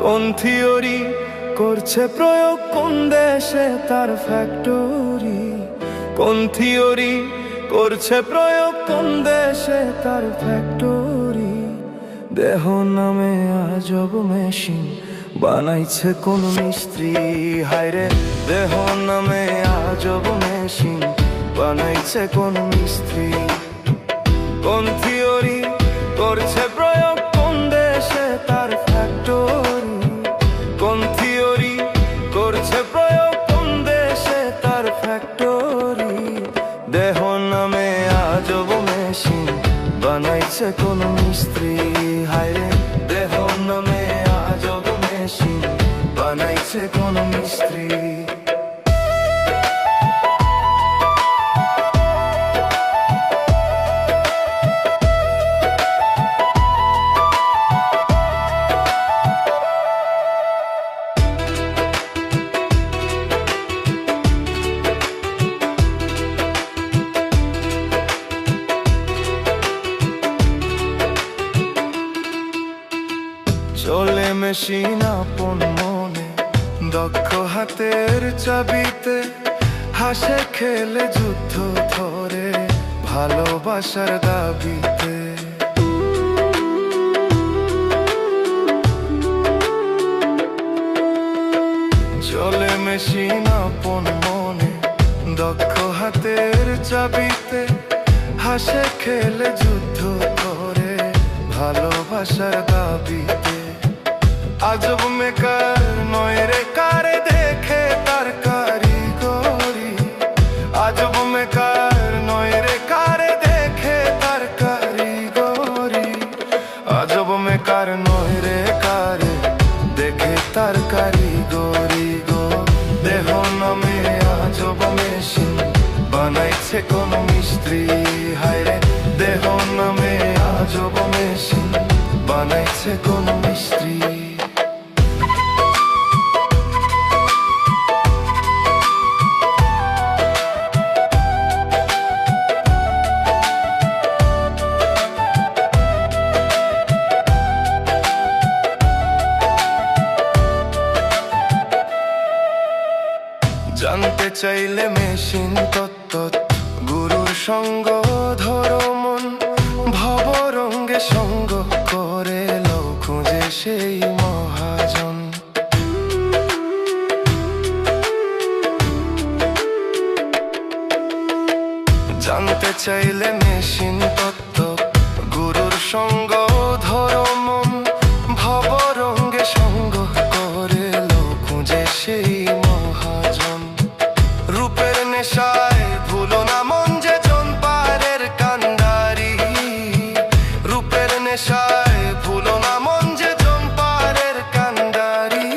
কোন থিওরি করছে প্রয়োগ, কোন দেশে তার ফ্যাক্টরি? কোন থিওরি করছে প্রয়োগ, কোন দেশে তার ফ্যাক্টরি? দেহ নামে আজব মেশিন বানাইছে কোন মিস্ত্রি। হায়রে দেহ নামে আজব মেশিন বানাইছে কোন মিস্ত্রি? কোন থিওরি করছে প্রয়োগ, কোন দেশে তার ফ্যাক্টরি? কোন থিওরি করছে প্রয়োগ, কোন দেশে তার ফ্যাক্টরি? দেহ নামে আজব মেশিন বানাইছে কোন মিস্ত্রি। হায়রে দেহ নামে আজব মেশিন বানাইছে কোন মিস্ত্রি। চলে মেশিন আপন মনে, দক্ষ হাতের চাবিতে, হাসে খেলে যুদ্ধ ধরে ভালোবাসার দাবিতে। চলে মেশিন আপন মনে, দক্ষ হাতের চাবিতে, হাসে খেলে যুদ্ধ করে ভালোবাসার দাবিতে। আজব মেকার নয় রে কারে দেখে তার কারিগরি। আজব মেকার নয় রে কারে দেখে তার কারিগরি। আজব মেকার নয় রে কারে দেখে তার কারিগরি গো। দেহ নামে আজব মেশিন বানাইছে কোন মিস্ত্রি। হায়রে দেহ নামে আজব মেশিন বানাইছে কোন মিস্ত্রি। জানতে চাইলে মেশিন তত্ত্ব, গুরুর সঙ্গ ধরো মন, ভবরঙ্গে সঙ্গ করে লও খুঁজে সেই মহাজন। জানতে চাইলে মেশিন তত্ত্ব, গুরুর সঙ্গ ধরো মন, ভবরঙ্গে সঙ্গ করে লও খুঁজে সেই মহাজন। রূপের নেশায় ভুলো না মন যে জনপারের কান্ডারি। রূপের নেশায় ভুলো না মন যে জনপারের কান্ডারি।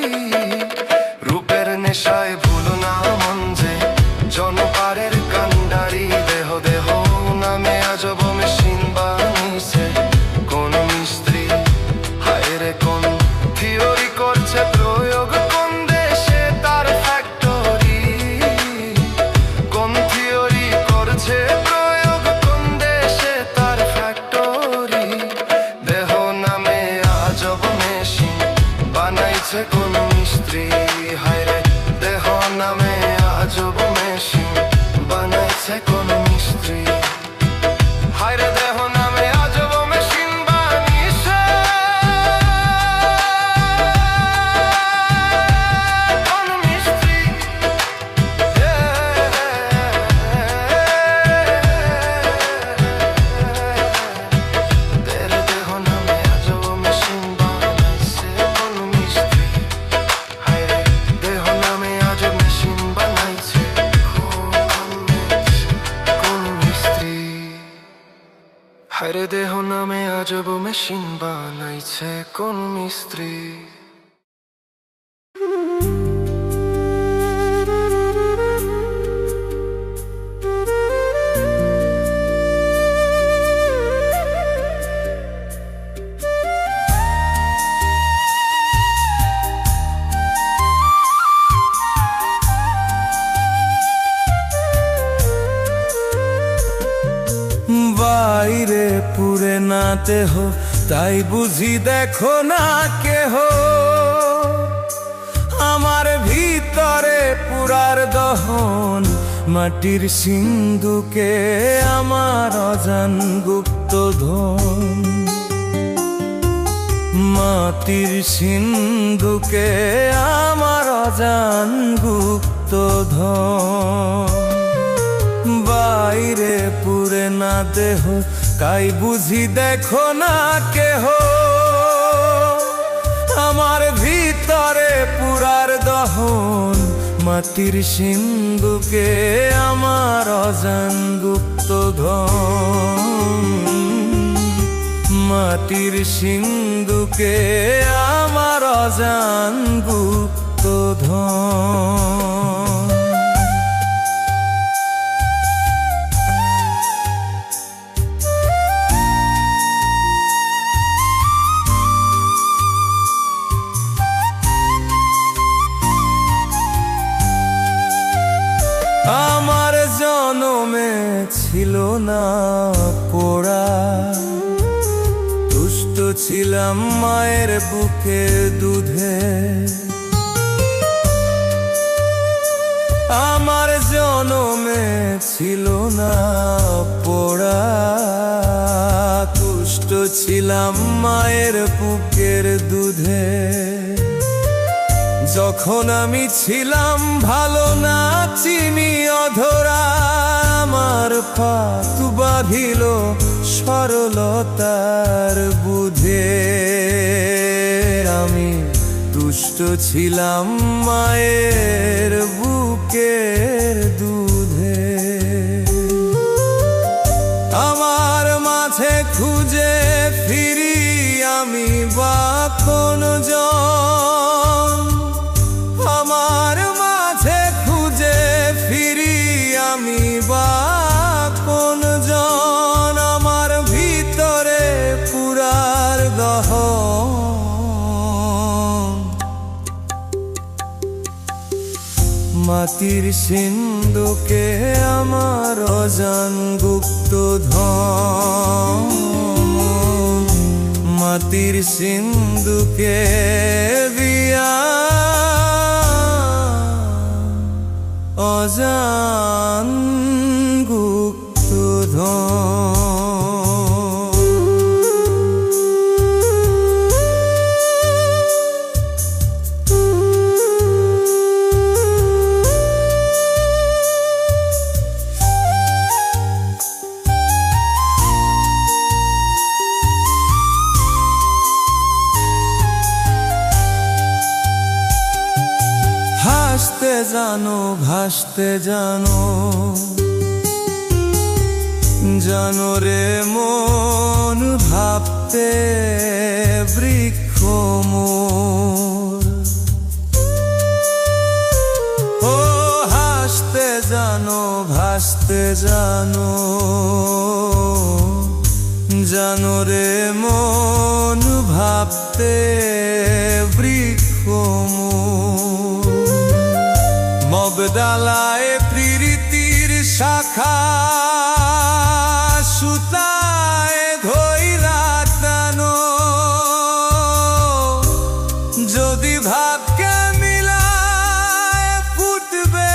রূপের নেশায় ভুলো না মন যে জনপারের কান্ডারি। দেহ দেহ নামে আজব মেশিন বানিয়েছে কোন মিস্ত্রি। হায়রে কোন থিওরি করছে প্রয়োগ, কোন দেশে তার ফ্যাক্টরি? কোন থিওরি করছে প্রয়োগ, কোন দেশে তার ফ্যাক্টরি? দেহ নামে আজব মেশিন বানাইছে কোন মিস্ত্রি। হায়রে দেহ নামে আজব মেশিন বানাইছে কোন মিস্ত্রি। হায়রে দেহ নামে আজব মেশিন বানিয়েছে কোন মিস্ত্রি। দেহ নামে আজব মেশিন বানাইছে কোন মিস্ত্রি। হায়রে দেহ নামে আজব মেশিন বানাইছে কোন মিস্ত্রি। হায়রে দেহ নামে আজব মেশিন বানাইছে কোন মিস্ত্রি। বাইরে পুরে না দেহ, তাই বুঝি দেখো না কেহ। মাটির সিন্ধুকে আমার অজান গুপ্তধন, মাটির সিন্ধুকে আমার অজান গুপ্তধন। বাইরে পুরে না দেহ, কাই বুঝি দেখো না কেহ, আমার ভিতরে পুরার দহন। মাটির সিন্ধুকে আমার অজান গুপ্তধন, মাটির সিন্ধুকে আমার অজান গুপ্তধন। আমার জনমে ছিল না পোড়া, দুষ্ট ছিলাম মায়ের বুকে দুধে। আমার জনমে ছিল না পোড়া, দুষ্ট ছিলাম মায়ের বুকের দুধে। যখন আমি ছিলাম ভালো না চিনি অধরা, আমার পাতু বাঁধিল সরলতার বুঝে। আমি দুষ্ট ছিলাম মায়ের বুকের দুধে। আমার মাঝে খুঁজে ফিরি আমি বা কোন জন, আমার মাঝে খুঁজে ফিরি আমি বা কোন জন। আমার ভিতরে পুরার দহন, মাটির সিন্ধুকে আমার অজান গুপ্তধন, মাটির সিন্ধুকে বিয়া অজান গুপ্তধন। হাসতে জানো ভাসতে জানো, জানো রে মন ভাবতে বৃক্ষ মোর। ও হাসতে জানো ভাসতে জানো, জানো রে মন ভাবতে বৃক্ষ মোর। মগদালায় প্রীতির শাখা সুতায় ধইরা টানো, যদি ভাবকে মিলায় ফুটবে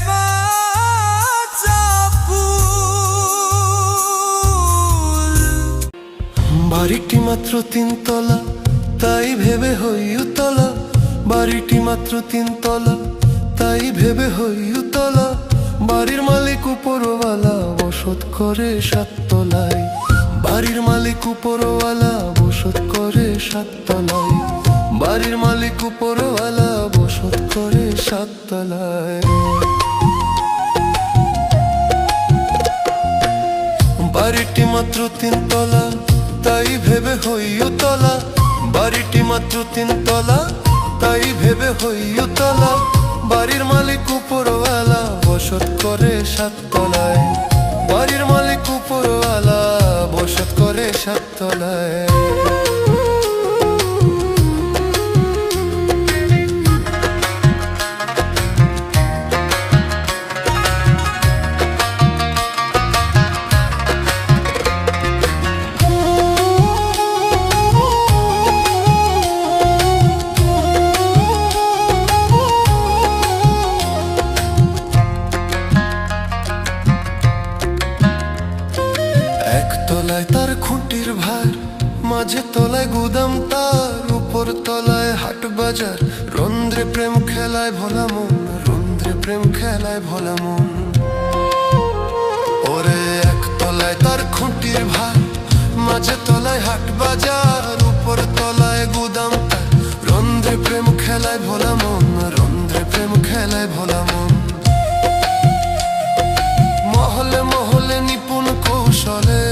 বাঁচা ফুল। বাড়িটি মাত্র 3 তলা, তাই ভেবে হই উতলা। বাড়িটি মাত্র 3 তলা, তাই ভেবে হই উতলা। বাড়ির মালিক উপরওয়ালা, বসত করে 7 তলায়। বাড়ির মালিক উপরওয়ালা, বসত করে 7 তলায়। বাড়ির মালিক উপরওয়ালা, বসত করে 7 তলায়। বাড়িটি মাত্র 3 তলা, তাই ভেবে হই উতলা। বাড়িটি মাত্র 3 তলা, তাই ভেবে হই উতলা। বাড়ির মালিক উপরওয়ালা, বসত করে 7 তলায়। বাড়ির মালিক উপরওয়ালা, বসত করে 7 তলায়। তলায় হাট বাজার, রন্ধ্রে প্রেম খেলায় ভোলা মন, রন্ধ্রে প্রেম খেলায় ভোলা মন। ওরে এক তলায় তার খুঁটির ভার, মাঝে তলায় হাট বাজার, উপর তলায় গুদাম তার, রন্ধ্রে প্রেম খেলায় ভোলা মন, রন্ধ্রে প্রেম খেলায় ভোলা মন। মহলে মহলে নিপুণ কৌশলে,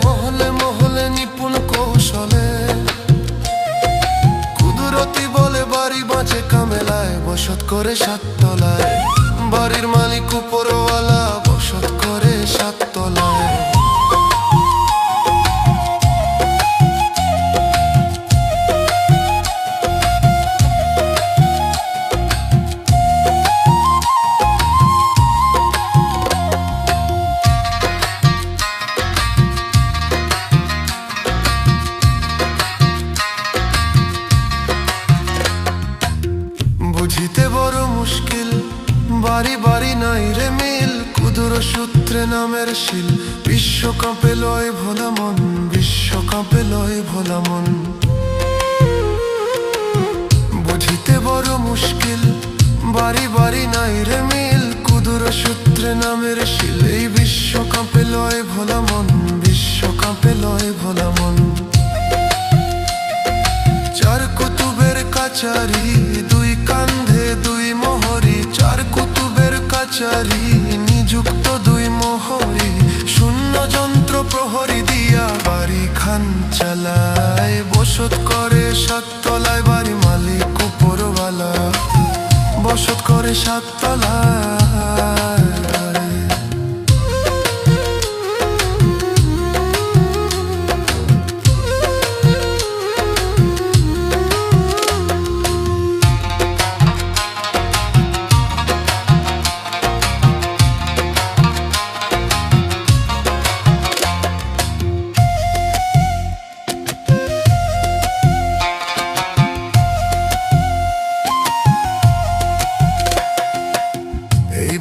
মহলে মহলে নিপুণ কৌশলে, কুদরতি বলে বাড়ি বাঁচে কামেলায়, বসত করে সাততলায়, বাড়ির মালিক উপরওয়ালা, বসত করে সাততলায়। বুঝিতে বড় মুশকিল, বাড়ি বাড়ি নাই রে মিল, কুদুর সূত্রে নামের শিল, বিশ্বকাপে লয় ভোলা মন, বিশ্বকাপে লয় ভোলা মন। বুঝিতে বড় মুশকিল, বাড়ি বাড়ি নাই রে মিল, কুদুর সূত্রে নামের শিল, এই বিশ্বকাপে লয় ভোলা মন, বিশ্বকাপে লয় ভোলা মন। চার কুতুবের কাচারি, দুই কান্ধে দুই মোহরি, চার কুতুবের কাচারি, নিযুক্ত দুই মোহরি, শূন্য যন্ত্র প্রহরী দিয়া বাড়ি খান চালায়, বসত করে সাততলায়, বাড়ি মালিক উপরওয়ালা, বসত করে সাততলায়।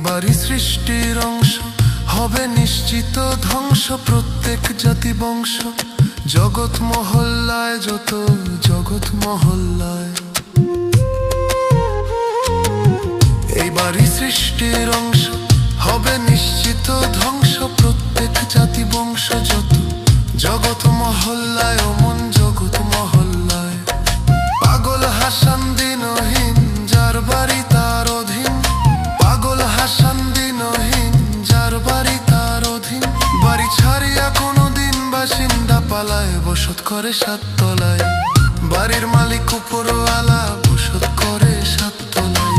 বাড়ি সৃষ্টির অংশ, হবে নিশ্চিত ধ্বংস, প্রত্যেক জাতি বংশ, জগৎ মহল্লায় যত, জগৎ মহল্লায়। এই বাড়ি সৃষ্টির অংশ, হবে নিশ্চিত ধ্বংস, প্রত্যেক জাতি বংশ যত, জগৎ মহল্লায়, অমন জগৎ মহল্লায়। পাগল হাসান দিনহীন, যার বাড়ি তার অধীন, পাগল হাসান দিনহীন, যার বাড়ি তার অধীন, বাড়ি ছাড়িয়া কোনোদিন বাসিন্দা পালায়, বসত করে সাততলায়, বাড়ির মালিক উপরওয়ালা, বসত করে সাততলায়,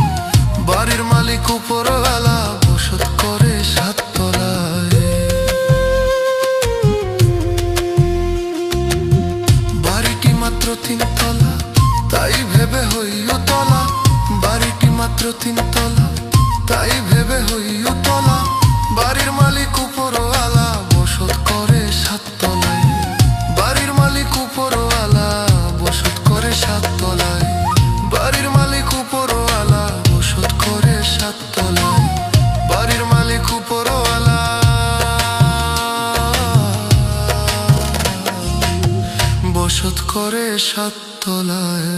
বাড়ির মালিক উপরওয়ালা, বসত করে সাততলায়। বাড়িটি মাত্র তিনতলা, তাই ভেবে হইতলা, বাড়িটি মাত্র তিনতলা, তাই ভেবে হইতলা, বাড়ির মালিক উপরওয়ালা, বসত করে সাততলায়, বাড়ির মালিক উপরওয়ালা, বসত করে সাততলায়, বাড়ির মালিক উপরওয়ালা, বসত করে সাততলায়, বাড়ির মালিক উপরওয়ালা, বসত করে সাততলায়।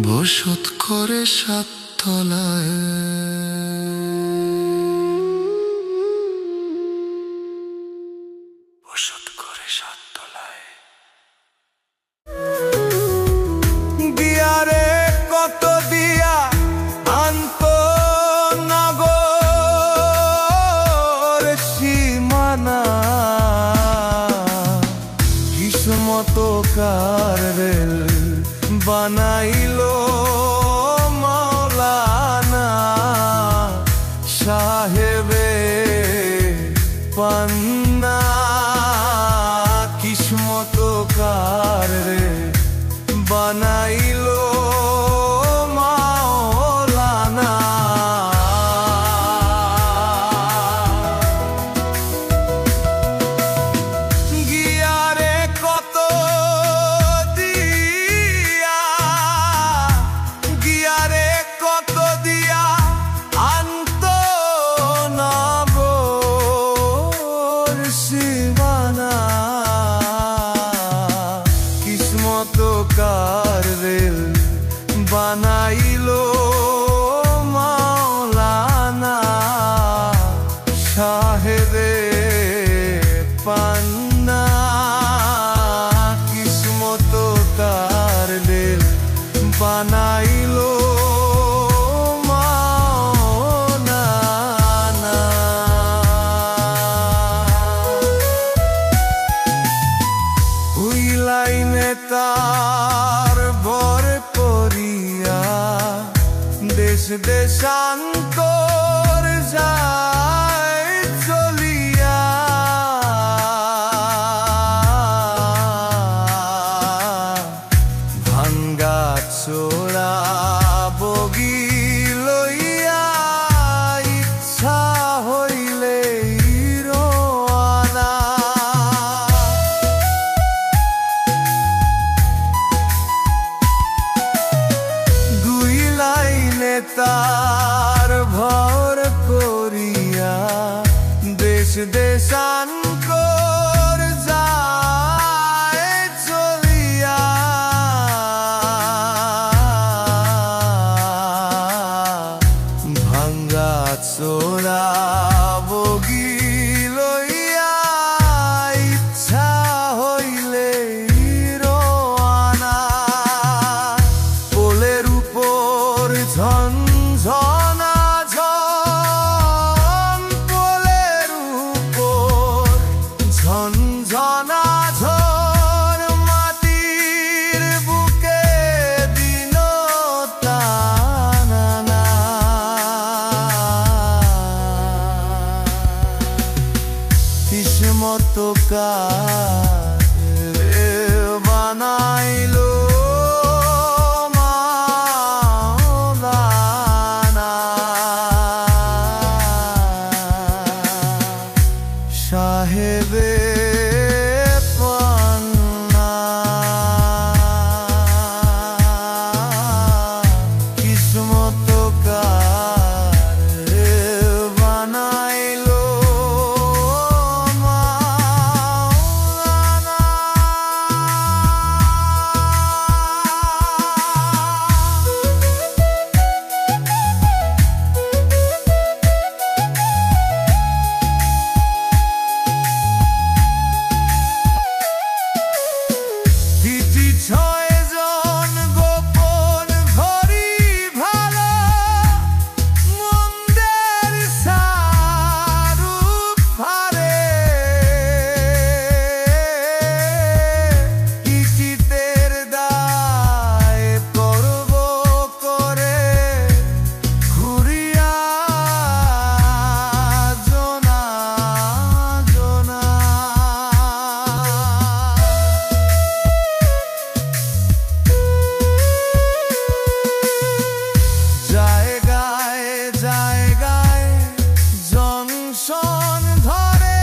বসত করে সাততলায়। বসত করে সাততলায়। দিয়ারে কত দিয়া আনতো নগর সীমানা, কিসমত কার রেল বানাইলো মাওলানা সাহেবে পান্না, কিসমত কার রে বানাইলো মাওলানা। গিয়ারে কত দিয়া দিবানা কিসমত কার রেল বানাইলো মাওলানা সাহেবে পান্না কিসমত কার রেল বানাইলো তার ভর করিয়া দেশ দেশান্তর যায় চলিয়া ভাঙ্গা চোরা বগি লইয়া ইচ্ছা হইলে তার ভর করিয়া দেশ দেশান্তর যায় চলিয়া ভাঙ্গা চোরা বগি লইয়া ইচ্ছা হইলে রোয়ানা পোলের উপর ঝনঝনা ঝন পোলের উপর ঝনঝনা ঝন মাটির বুকে দিন টানা কিসমত কার বানাইলো সাহেবে পান্না কিসমত কার বানাইলো মাওলানা ছয়জন গোপন ঘরি ভালো মন্দের সারূপ হারে ইচিতের দায় করব করে ঘুরিয়া জোনা জোনা জায়গায় জায়গায় জংশন ধরে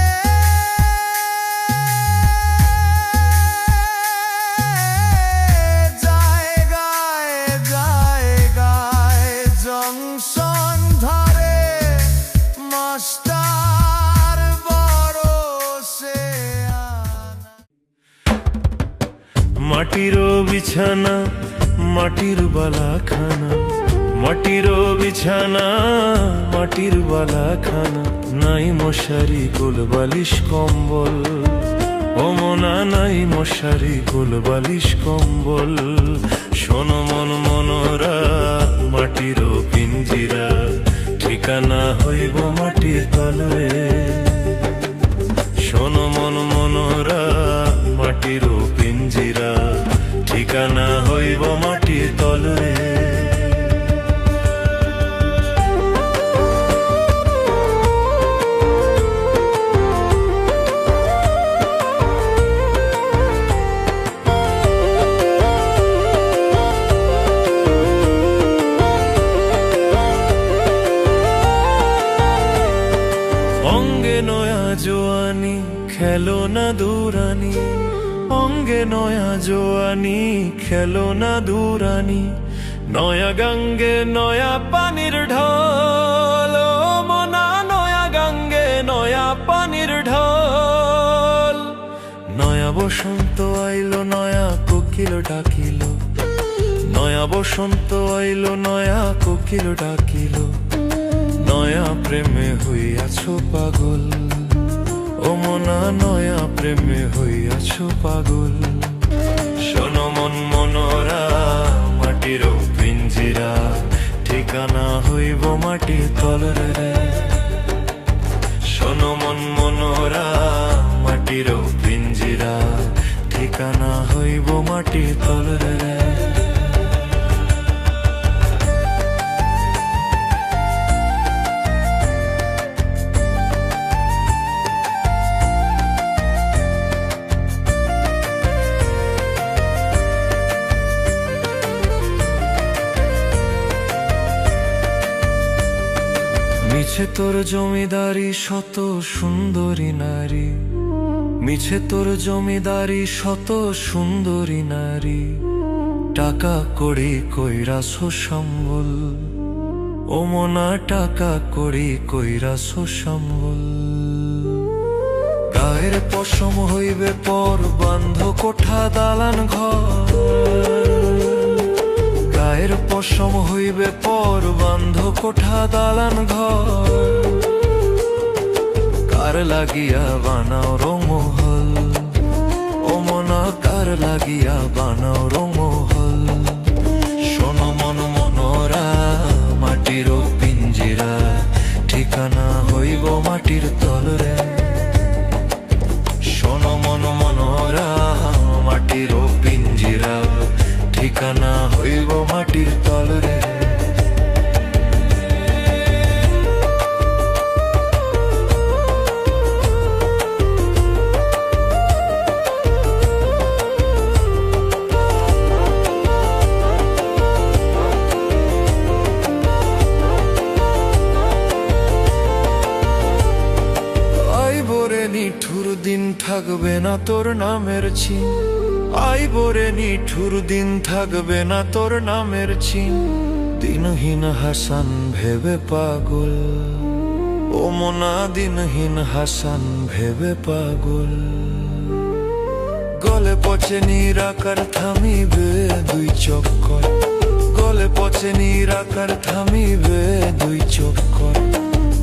জায়গায় জায়গায় জংশন ধরে মাস্টার বড় সে মাটির বিছানা মাটির বালাখানা মাটির বিছানা মাটির বালাখানা নাই মশারি কোল বালিশ কম্বল ও মনা নাই মশারি কোল বালিশ কম্বল শোনো মন মনোরা মাটির পিঞ্জিরা ঠিকানা হইব মাটির তলে শোনো মন মনোরা মাটির পিঞ্জিরা ঠিকানা হইব মাটির তলে অঙ্গে নয়া জোয়ানি খেলো না দূরানি অঙ্গে নয়া জোয়ানি খেলো না দূরানি নয়া গঙ্গে নয়া পানির ঢল ও মনা নয়া গঙ্গে নয়া পানির ঢল বসন্ত আইলো নয়া কোকিল ডাকিল, নয়া বসন্ত আইলো নয়া কোকিল ডাকিল, নয়া প্রেমে হইয়াছো পাগল, ও মনা নয়া প্রেমে হইয়াছো পাগল। শোনো মন মনোরা মাটির পিঞ্জিরা, ঠিকানা হইব মাটির তলরে রে। শোনো মন মনোরা মাটির পিঞ্জিরা, ঠিকানা হইব মাটির তলরে রে। মিছে তোর জমিদারি শত সুন্দরী নারী, মিছে তোর জমিদারি শত সুন্দরী নারী, টাকা করি কইরাছো সম্বল, ও মনা টাকা করি কইরাছো সম্বল। গায়ের পশম হইবে পর বান্ধ কোঠা দালান ঘর, গায়ের পশম হইবে পর বান্ধ কোঠা দালান ঘর, কার লাগিয়া বানাও রঙমহল, ও মনা কার লাগিয়া বানাও রঙমহল। শোনো মন মনোরা মাটির পিঞ্জিরা, ঠিকানা হইব মাটির তলরে। শোনো মন মনোরা মাটির পিঞ্জিরা, ঠিকানা হইব মাটির তলরে। আইবরে নিঠুর দিন থাকবে না তোর নামের চিন, আইবরে নিঠুর দিন থাকবে না তোর নামের চিন, দিনহীন হাসান ভেবে পাগল, ও মনা দিনহীন হাসান ভেবে পাগল। গলে পচে নিরাকার থামিবে দুই চক্কর, গলে পচে নিরাকার থামিবে দুই চক্কর,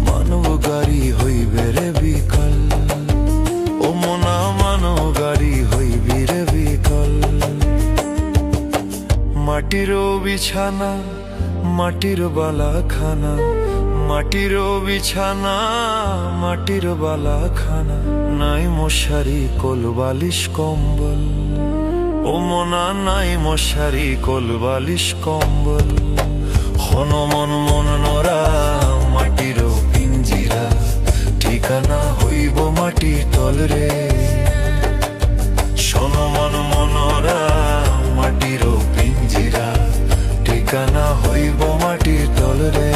মানব গাড়ি হইবে রে বিকাল, ও মনা মানব গাড়ি হইবি রে বিকাল। মাটির বিছানা মাটির বালাখানা, মাটির বিছানা মাটির বালাখানা, নাই মশারি কোল বালিশ কম্বল, ও মনা নাই মশারি কোল বালিশ কম্বল। হনো মন মনোরা মাটির পিঞ্জিরা, ঠিকানা হইব মাটির তলরে। শোনো মন মনোরা মাটির পিঞ্জিরা, ঠিকানা হইব মাটির তলরে।